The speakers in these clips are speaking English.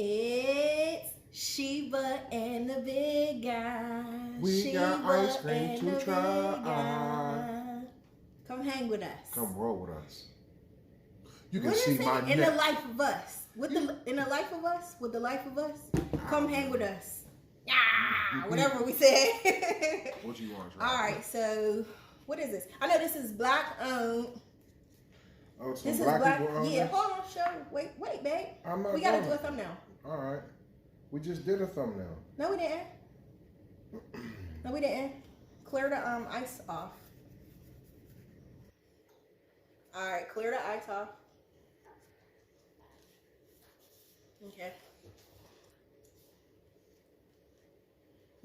It's Sheba and the big guy. We got ice cream to try. Come hang with us. Come roll with us. You can What see is my it? neck. In the life of us. In the life of us? With the life of us? Come hang with us. Yeah, whatever we said. What you want to try? All right, so what is this? I know this is black owned. Oh, some This black is black. people own Yeah, this? hold on, show. Wait, babe. We gotta do a thumbnail. All right. We just did a thumbnail. No, we didn't. No, we didn't. Clear the ice off. All right, clear the ice off. Okay.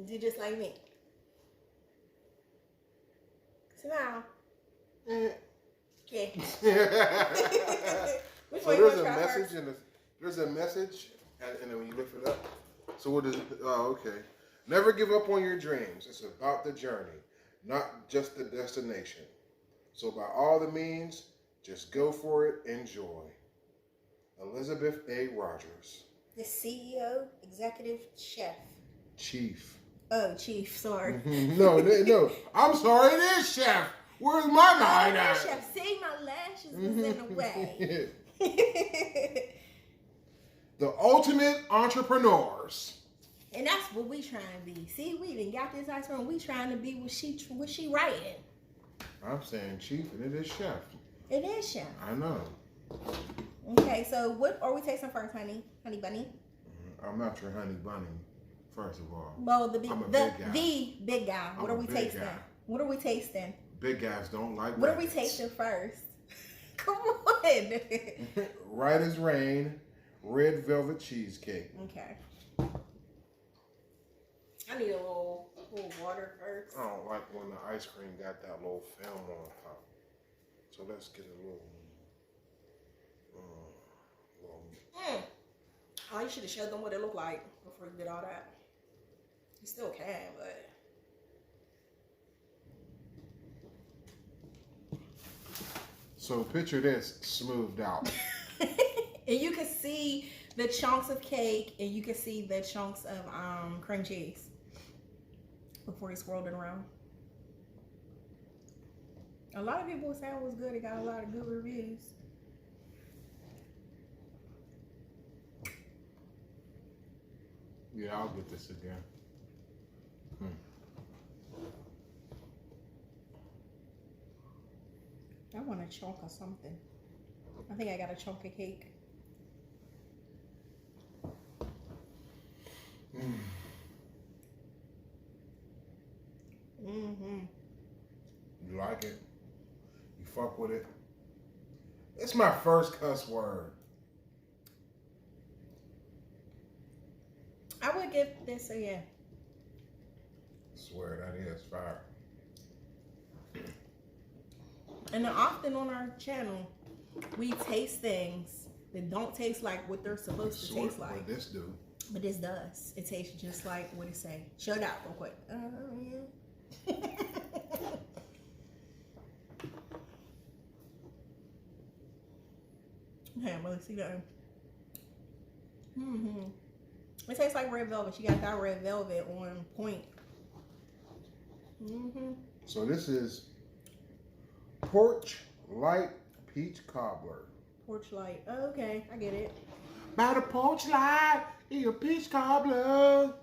Do just like me. Sit down. Okay. Which So one there's you a wanna try message first? there's a message, and then when you lift it up. So what is it? Oh, okay. Never give up on your dreams. It's about the journey, not just the destination. So by all the means, just go for it. Enjoy. Elizabeth A. Rogers. The CEO, executive chef. Chief. Oh, chief. Sorry. No. I'm sorry, it is chef. Where's my line at? Chef, see, my lashes was in the way. The ultimate entrepreneurs. And that's what we trying to be. See, we even got this ice cream. We trying to be what she writing. I'm saying chief, and it is chef. It is chef. I know. Okay, so what are we tasting first, honey? Honey bunny? I'm not your honey bunny, first of all. Well, the I'm a big guy. What are we tasting? What are we tasting? Big guys don't like What are we tasting first? Come on. Right as rain, red velvet cheesecake. Okay. I need a little water first. I don't like when the ice cream got that little film on top. So let's get a little. Oh, you should have showed them what it looked like before you did all that. You still can, but. So picture this smoothed out. And you can see the chunks of cake, and you can see the chunks of cream cheese before he swirled it around. A lot of people were saying it was good. It got a lot of good reviews. Yeah, I'll get this again. I want a chunk of something. I think I got a chunk of cake. You like it? You fuck with it? It's my first cuss word. I would give this a yeah. I swear that is fire. And often on our channel, we taste things that don't taste like what they're supposed to taste like. But this do. But this does. It tastes just like what it say. Show it out real quick. Yeah. I can't really see that. It tastes like red velvet. You got that red velvet on point. So this is Porch Light Peach Cobbler. Porch light. Oh, okay, I get it. By the porch light, eat a peach cobbler.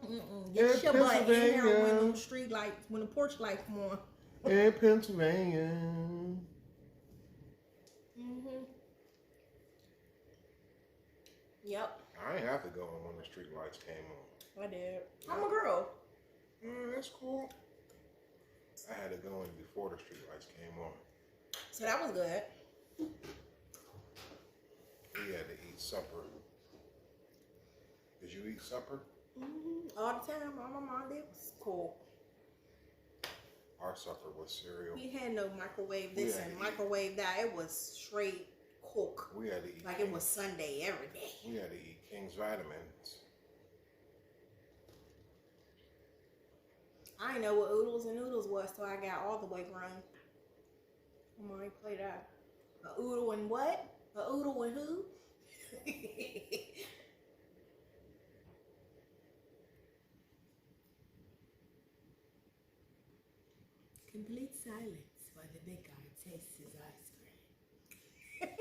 Get your butt in here when the street lights, when the porch lights come on. In Pennsylvania. Yep. I ain't have to go when the street lights came on. I did. I'm a girl. That's cool. I had to go in before the street lights came on. So that was good. We had to eat supper. Did you eat supper? All the time. All my mom did was cool. Our supper was cereal. We had no microwave this and microwave that. It was straight cook. We had to eat like it was Sunday every day. We had to eat King's Vitamins. I didn't know what oodles and noodles was till I got all the way grown. I'm already play that. A oodle and what? A oodle and who? complete silence while the big guy tastes his ice cream.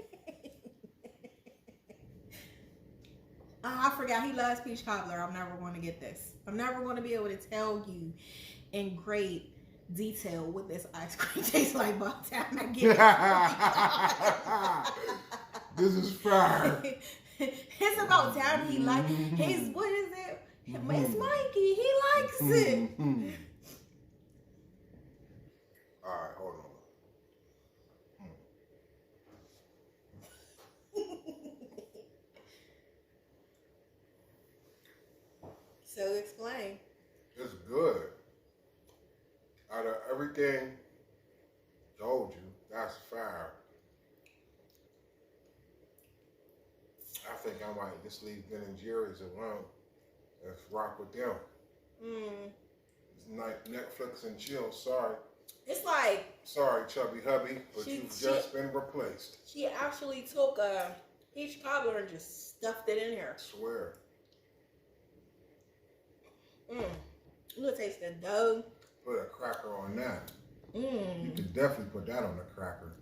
I forgot he loves peach cobbler. I'm never going to get this. I'm never going to be able to tell you in great detail what this ice cream tastes like by the time I get it. This is fire. It's about time he likes. He's what is it? It's Mikey. He likes it. All right, hold on. So explain. It's good. Out of everything, told you, that's fire. I think I might just leave Ben and Jerry's alone. Let's rock with them. It's like Netflix and chill. Sorry. It's like. Sorry, chubby hubby, but you've just been replaced. She actually took a peach cobbler and just stuffed it in here. I swear. You'll taste the dough. Put a cracker on that. You could definitely put that on a cracker.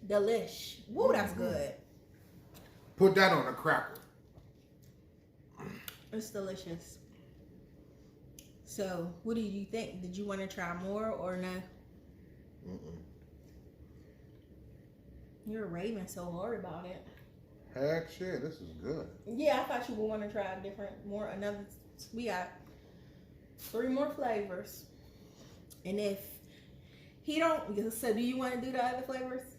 Delish. Woo, that's good. Put that on a cracker. It's delicious. So, what did you think? Did you want to try more or no? You're raving so hard about it. Heck shit, this is good. Yeah, I thought you would want to try another. We got 3 more flavors. And if he don't, so do you want to do the other flavors?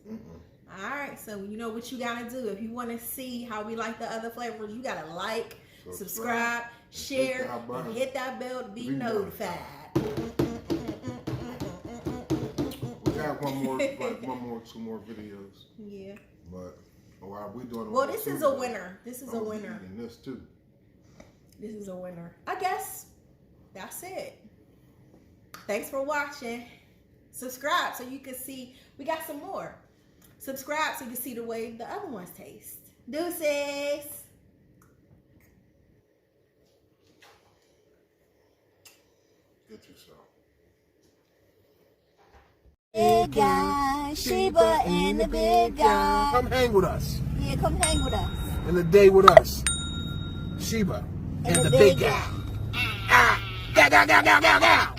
All right, so you know what you gotta do. If you want to see how we like the other flavors, you gotta like, subscribe, share, and hit that bell to be notified. We got 2 more videos. Yeah. But while we doing, well, this is a winner. This is a winner. And this too. This is a winner. I guess that's it. Thanks for watching. Subscribe so you can see. We got some more. Subscribe so you can see the way the other ones taste. Deuces. Get yourself. Big guy, Sheba and the big guy. Come hang with us. Yeah, come hang with us. In the day with us. Sheba and the big guy. Ga, ga, ga, ga, ga, ga.